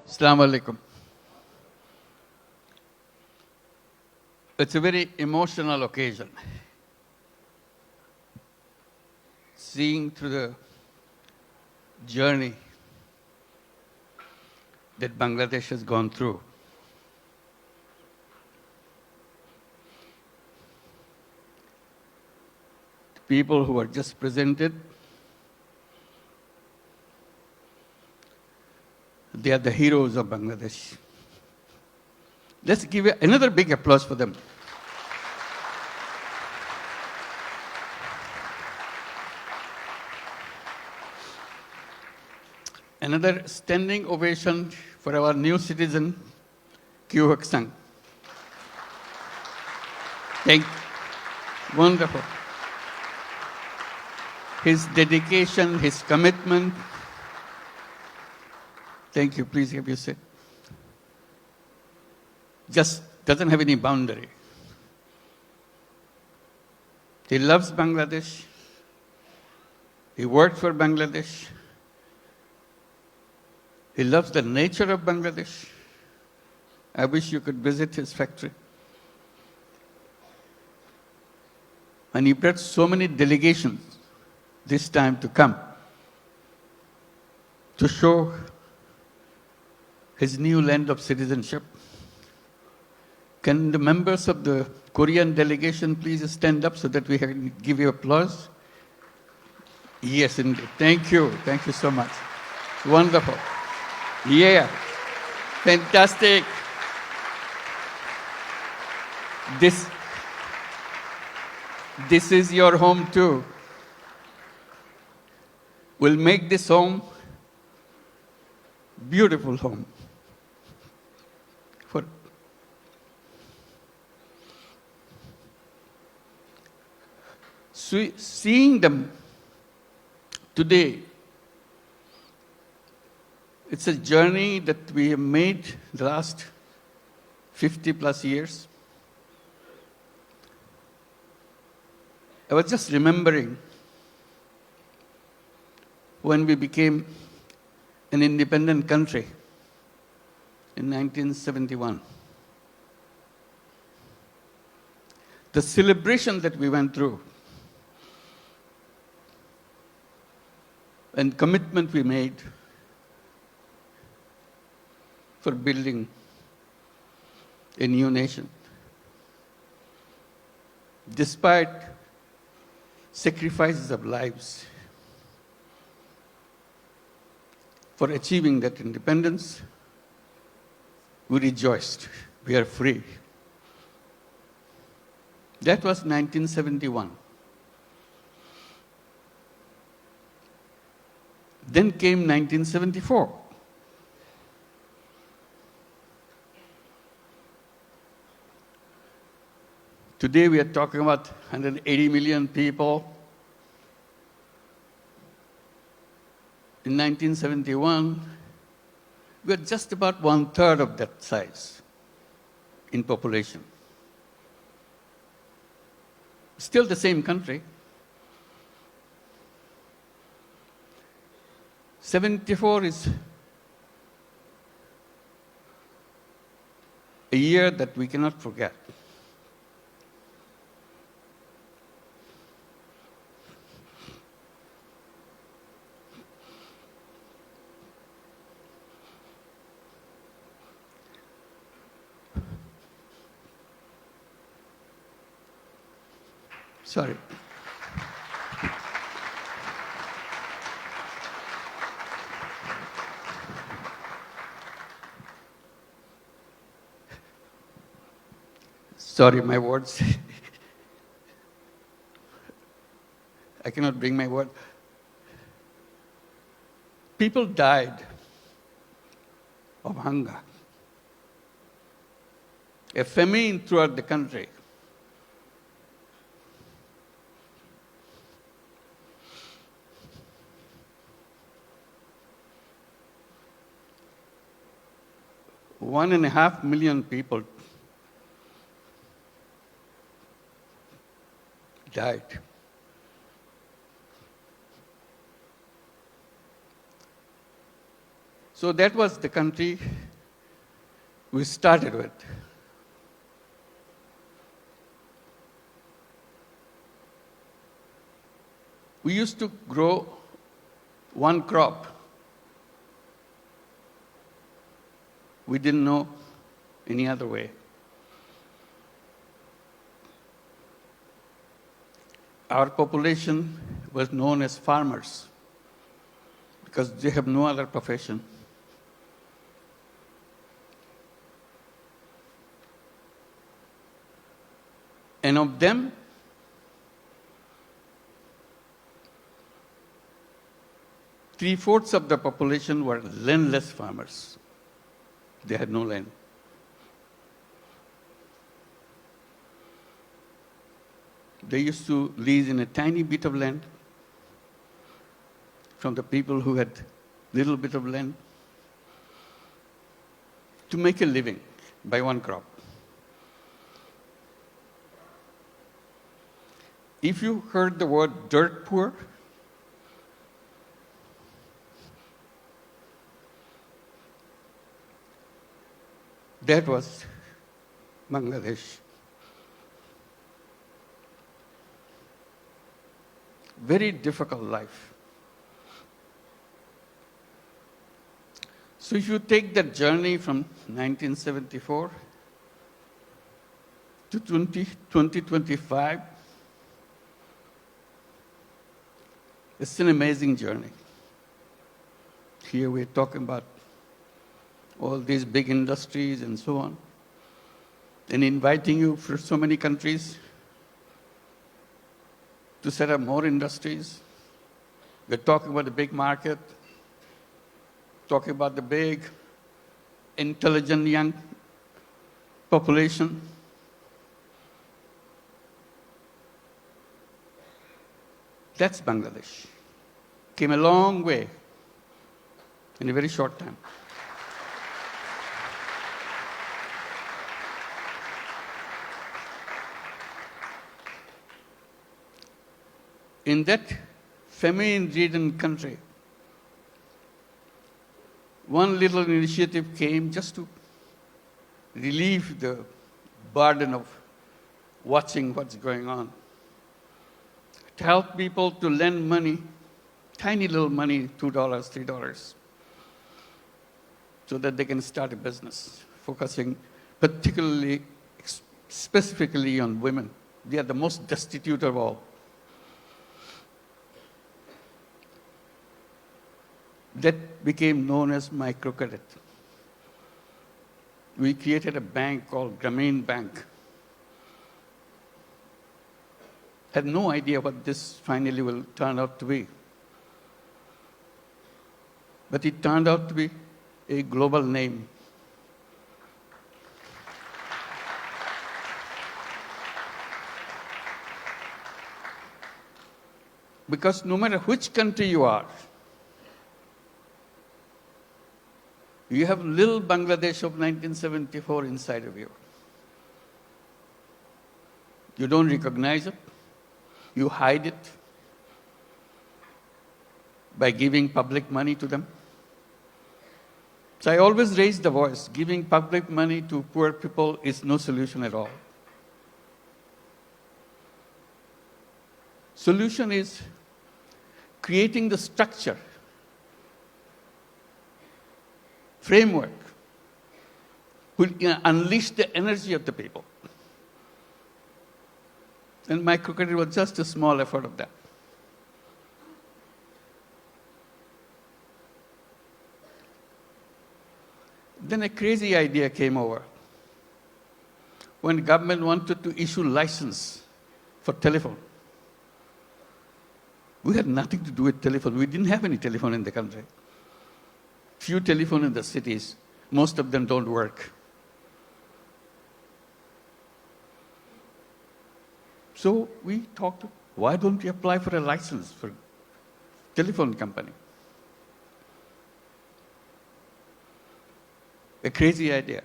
Assalamu alaikum. It's a very emotional occasion. Seeing through the journey that Bangladesh has gone through. The people who are just presented, they are the heroes of Bangladesh. Let's give another big applause for them. Another standing ovation for our new citizen, Kyu Hak Sang. Wonderful. His dedication, his commitment. Thank you. Please have your seat. Just doesn't have any boundary. He loves Bangladesh. He worked for Bangladesh. He loves the nature of Bangladesh. I wish you could visit his factory. And he brought so many delegations this time to come to show his new land of citizenship. Can the members of the Korean delegation please stand up so that we can give you applause? Yes, indeed. Thank you. Thank you so much. Wonderful. Yeah. Fantastic. This is your home too. We'll make this home beautiful home. For seeing them today, it's a journey that we have made the last 50 plus years. I was just remembering when we became an independent country in 1971. The celebration that we went through and commitment we made for building a new nation. Despite sacrifices of lives for achieving that independence, we rejoiced. We are free. That was 1971. Then came 1974. Today we are talking about 180 million people. In 1971, we were just about 1/3 of that size in population. Still the same country. 74 is a year that we cannot forget. Sorry. Sorry, my words. I cannot bring my word. People died of hunger. A famine throughout the country. One and a half million people died. So that was the country we started with. We used to grow one crop. We didn't know any other way. Our population was known as farmers because they have no other profession. And of them, three-fourths of the population were landless farmers. They had no land. They used to lease in a tiny bit of land from the people who had little bit of land to make a living by one crop. If you heard the word dirt poor, that was Bangladesh. Very difficult life. So if you take that journey from 1974 to 2025, it's an amazing journey. Here we're talking about all these big industries and so on, and inviting you for so many countries to set up more industries. We're talking about the big market, talking about the big, intelligent young population. That's Bangladesh. Came a long way in a very short time. In that famine-ridden country, one little initiative came just to relieve the burden of watching what's going on. To help people to lend money, tiny little money, $2, $3, so that they can start a business, focusing particularly, specifically on women. They are the most destitute of all. That became known as microcredit. We created a bank called Grameen Bank. Had no idea what this finally will turn out to be. But it turned out to be a global name. Because no matter which country you are, you have little Bangladesh of 1974 inside of you. You don't recognize it. You hide it by giving public money to them. So I always raise the voice. Giving public money to poor people is no solution at all. Solution is creating the structure, framework, will unleash the energy of the people. And microcredit was just a small effort of that. Then a crazy idea came over. When the government wanted to issue license for telephone, we had nothing to do with telephone. We didn't have any telephone in the country. Few telephone in the cities, most of them don't work. So we talked, why don't we apply for a license for telephone company? A crazy idea.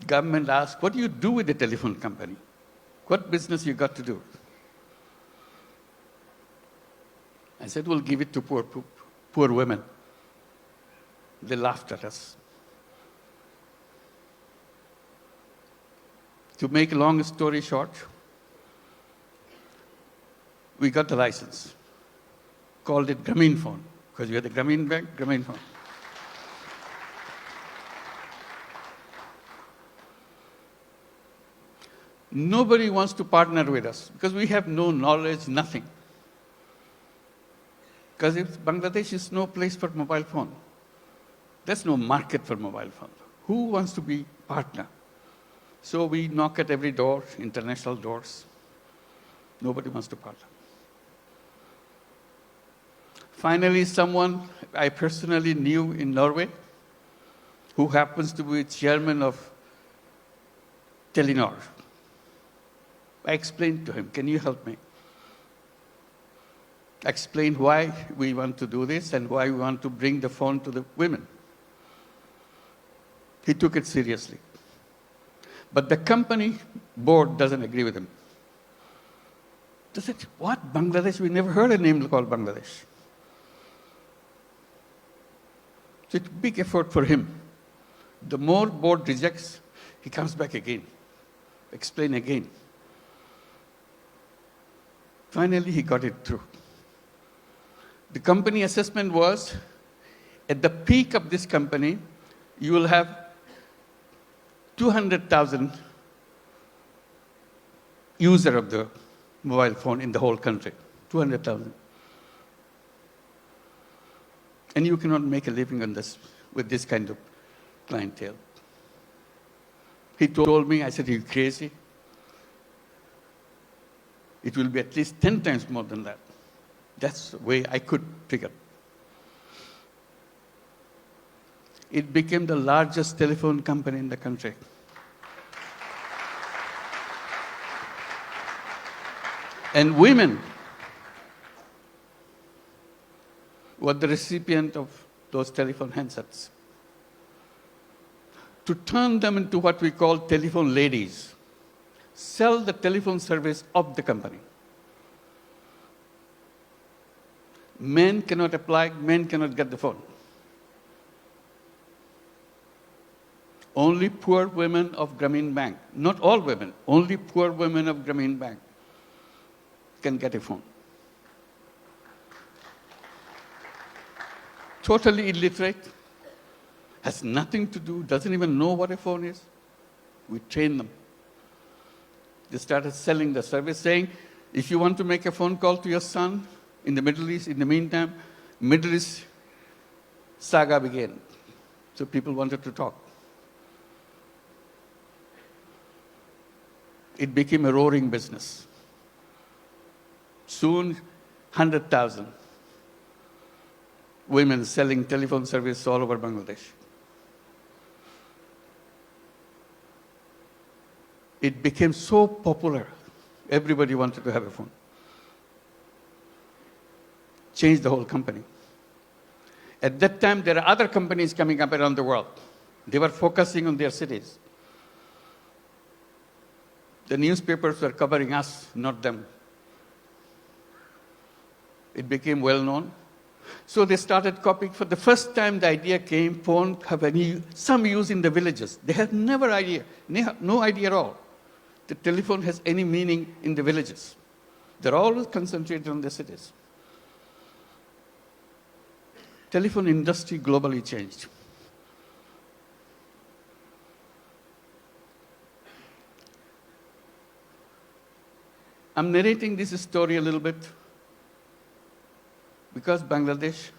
Government asked, what do you do with the telephone company? What business you got to do? I said, we'll give it to poor women. They laughed at us. To make a long story short, we got the license, called it Grameen phone, because we had the Grameen Bank, Grameen phone. Nobody wants to partner with us because we have no knowledge, nothing. Because Bangladesh is no place for mobile phone. There's no market for mobile phone. Who wants to be partner? So we knock at every door, international doors. Nobody wants to partner. Finally, someone I personally knew in Norway, who happens to be chairman of Telenor. I explained to him, can you help me? I explained why we want to do this and why we want to bring the phone to the women. He took it seriously. But the company board doesn't agree with him. They said, what, Bangladesh? We never heard a name called Bangladesh. So it's a big effort for him. The more board rejects, he comes back again, explain again. Finally, he got it through. The company assessment was, at the peak of this company, you will have 200,000 users of the mobile phone in the whole country. 200,000. And you cannot make a living on this with this kind of clientele. He told me, I said, are you crazy? It will be at least 10 times more than that. That's the way I could figure. It became the largest telephone company in the country. And women were the recipient of those telephone handsets. To turn them into what we call telephone ladies, sell the telephone service of the company. Men cannot apply, men cannot get the phone. Only poor women of Grameen Bank, not all women, only poor women of Grameen Bank can get a phone. Totally illiterate, has nothing to do, doesn't even know what a phone is. We train them. They started selling the service, saying, if you want to make a phone call to your son in the Middle East, in the meantime, Middle East saga began. So people wanted to talk. It became a roaring business. Soon, 100,000 women selling telephone service all over Bangladesh. It became so popular, everybody wanted to have a phone. Changed the whole company. At that time, there are other companies coming up around the world. They were focusing on their cities. The newspapers were covering us, not them. It became well known. So they started copying. For the first time, the idea came, phone have some use in the villages. They had no idea at all. The telephone has any meaning in the villages. They're always concentrated on the cities. Telephone industry globally changed. I'm narrating this story a little bit because Bangladesh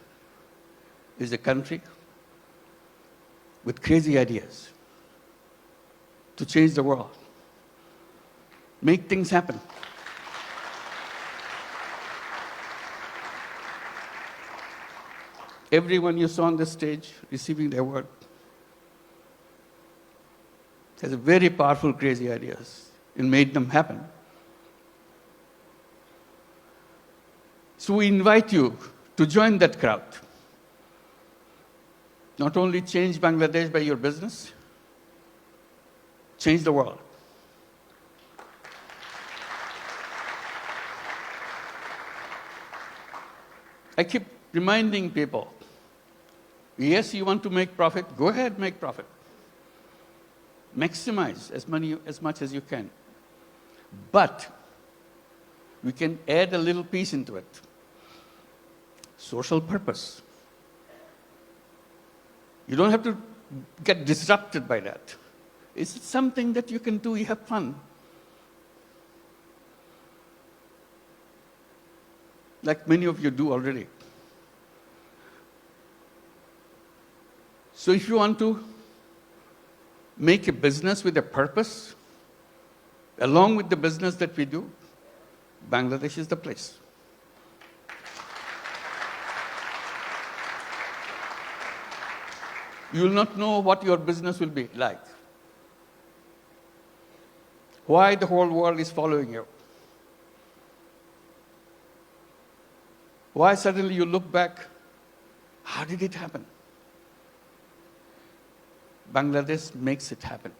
is a country with crazy ideas to change the world, make things happen. Everyone you saw on the stage receiving the award has a very powerful, crazy ideas and made them happen. So we invite you to join that crowd. Not only change Bangladesh by your business, change the world. I keep reminding people, Yes, you want to make profit, go ahead, make profit. Maximize as much as you can. But we can add a little piece into it. Social purpose. You don't have to get disrupted by that. It's something that you can do, you have fun. Like many of you do already. So if you want to make a business with a purpose, along with the business that we do, Bangladesh is the place. You will not know what your business will be like. Why the whole world is following you. Why suddenly you look back, how did it happen? Bangladesh makes it happen.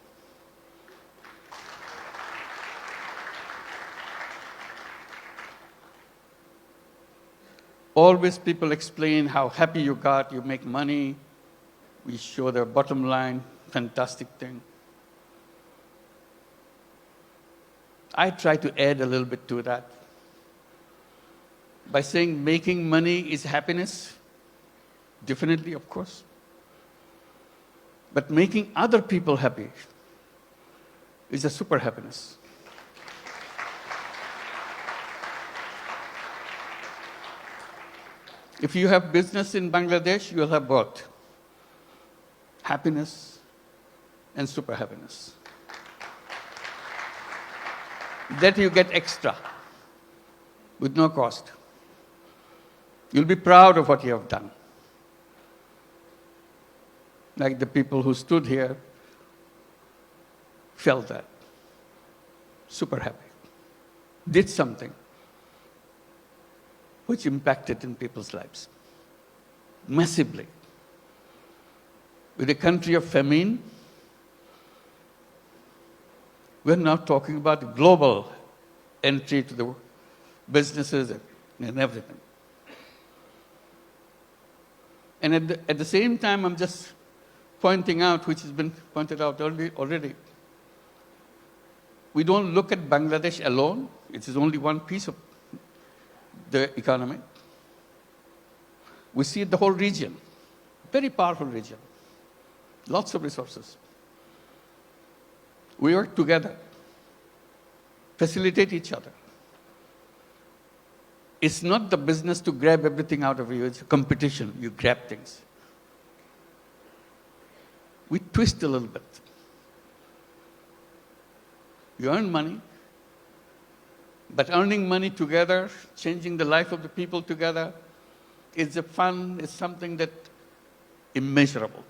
Always people explain how happy you got, you make money, we show the bottom line, fantastic thing. I try to add a little bit to that by saying making money is happiness, definitely, of course. But making other people happy is a super happiness. If you have business in Bangladesh, you will have both happiness and super happiness. That you get extra with no cost. You'll be proud of what you have done. Like the people who stood here felt that. Super happy. Did something which impacted in people's lives massively. With a country of famine, we're now talking about global entry to the businesses and everything. And at the same time, I'm just pointing out, which has been pointed out already, we don't look at Bangladesh alone. It is only one piece of the economy. We see the whole region, very powerful region, lots of resources. We work together, facilitate each other. It's not the business to grab everything out of you, it's a competition, you grab things. We twist a little bit. You earn money, but earning money together, changing the life of the people together, is a fun, is something that immeasurable.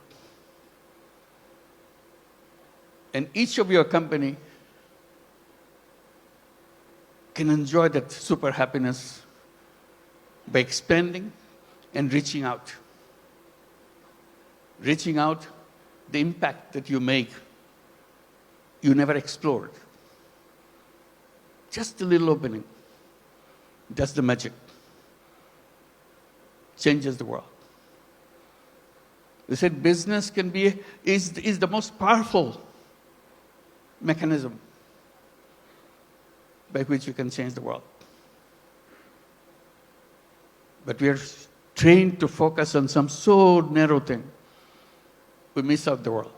And each of your company can enjoy that super happiness by expanding and reaching out. Reaching out, the impact that you make, you never explored. Just a little opening. That's the magic. Changes the world. They said business is the most powerful mechanism by which you can change the world. But we are trained to focus on some so narrow thing, we miss out the world.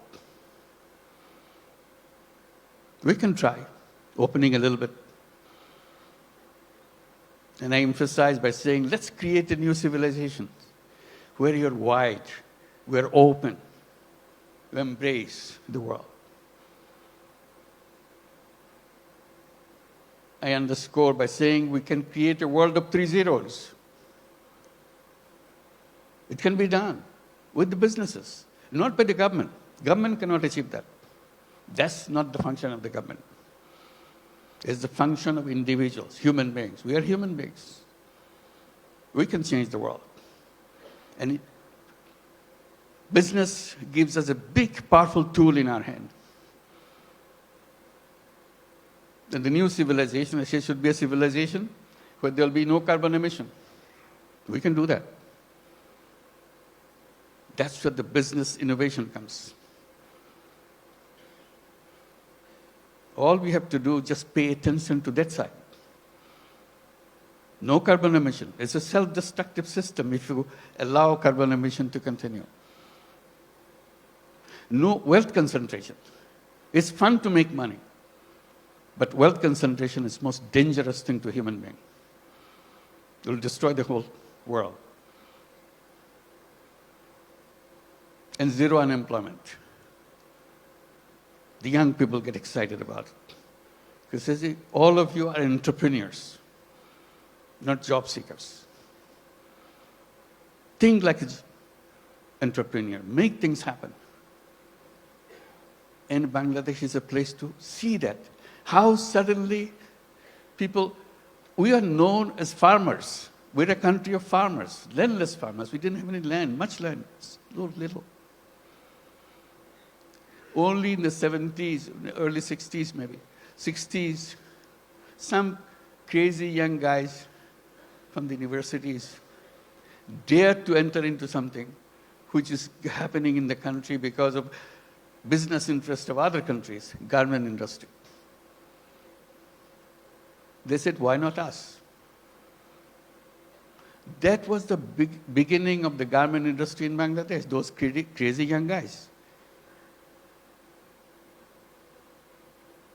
We can try opening a little bit. And I emphasize by saying, let's create a new civilization where you're wide, we're open, we embrace the world. I underscore by saying we can create a world of 3 zeros. It can be done with the businesses, not by the government. Government cannot achieve that. That's not the function of the government. It's the function of individuals, human beings. We are human beings. We can change the world. And business gives us a big, powerful tool in our hand. And the new civilization, I say, should be a civilization where there will be no carbon emission. We can do that. That's where the business innovation comes. All we have to do is just pay attention to that side. No carbon emission. It's a self-destructive system if you allow carbon emission to continue. No wealth concentration. It's fun to make money, but wealth concentration is the most dangerous thing to a human being. It will destroy the whole world. And zero unemployment. The young people get excited about it. Because all of you are entrepreneurs, not job seekers. Think like an entrepreneur. Make things happen. And Bangladesh is a place to see that. How suddenly we are known as farmers. We're a country of farmers, landless farmers. We didn't have any land, much land, little. Only in the 70s, early 60s maybe, 60s, some crazy young guys from the universities dared to enter into something which is happening in the country because of business interest of other countries, garment industry. They said, why not us? That was the beginning of the garment industry in Bangladesh, those crazy young guys.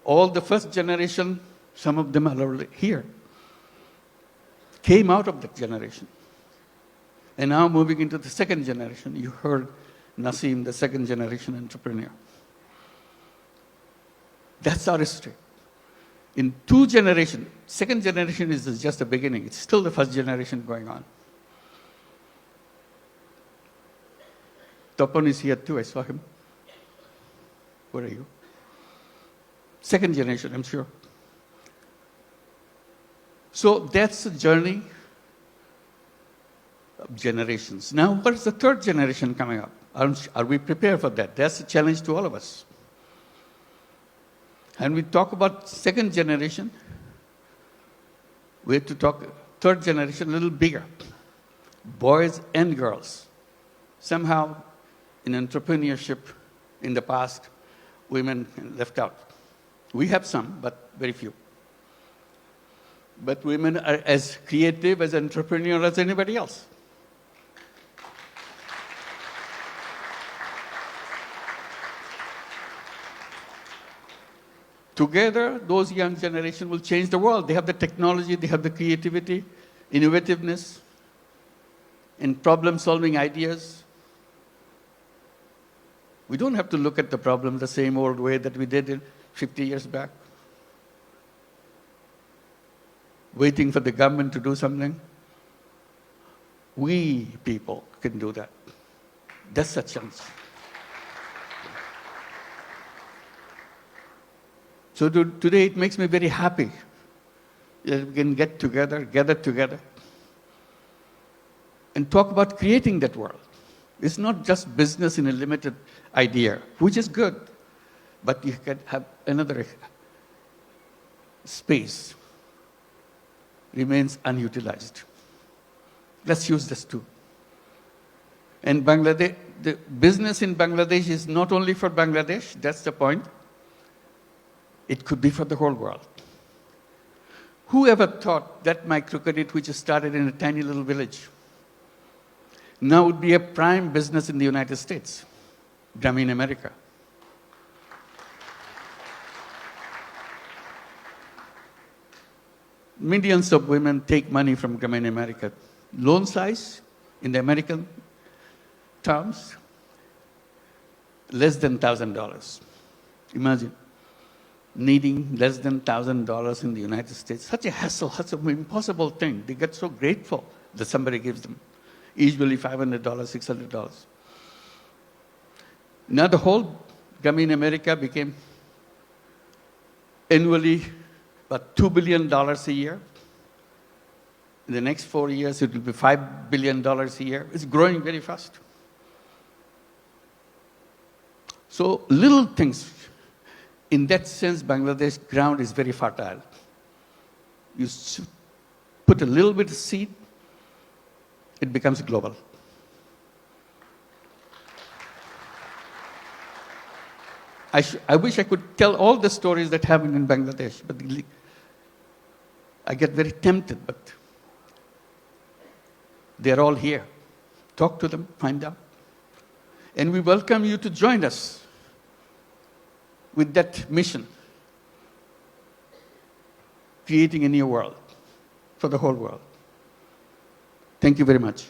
All the first generation, some of them are already here, came out of that generation. And now moving into the second generation, you heard Naseem, the second generation entrepreneur. That's our history. In 2 generations, second generation is just the beginning. It's still the first generation going on. Tapan is here too, I saw him. Where are you? Second generation, I'm sure. So that's the journey of generations. Now, what is the third generation coming up? Are we prepared for that? That's a challenge to all of us. And we talk about second generation, we have to talk third generation a little bigger. Boys and girls. Somehow, in entrepreneurship in the past, women left out. We have some, but very few. But women are as creative, as entrepreneur as anybody else. Together, those young generation will change the world. They have the technology, they have the creativity, innovativeness, and problem-solving ideas. We don't have to look at the problem the same old way that we did 50 years back, waiting for the government to do something. We people can do that. That's a chance. So today it makes me very happy that we can gather together, and talk about creating that world. It's not just business in a limited idea, which is good, but you can have another space remains unutilized. Let's use this too. And Bangladesh, the business in Bangladesh is not only for Bangladesh, that's the point. It could be for the whole world. Who ever thought that microcredit, which started in a tiny little village, now would be a prime business in the United States, Grameen America? Millions of women take money from Grameen America. Loan size, in the American terms, less than $1,000. Imagine. Needing less than $1,000 in the United States. Such a hassle, such an impossible thing. They get so grateful that somebody gives them. Usually $500, $600. Now the whole Grameen America became annually about $2 billion a year. In the next 4 years, it will be $5 billion a year. It's growing very fast. So little things. In that sense, Bangladesh ground is very fertile. You put a little bit of seed, it becomes global. I wish I could tell all the stories that happen in Bangladesh, but I get very tempted, but they're all here. Talk to them, find out. And we welcome you to join us with that mission, creating a new world for the whole world. Thank you very much.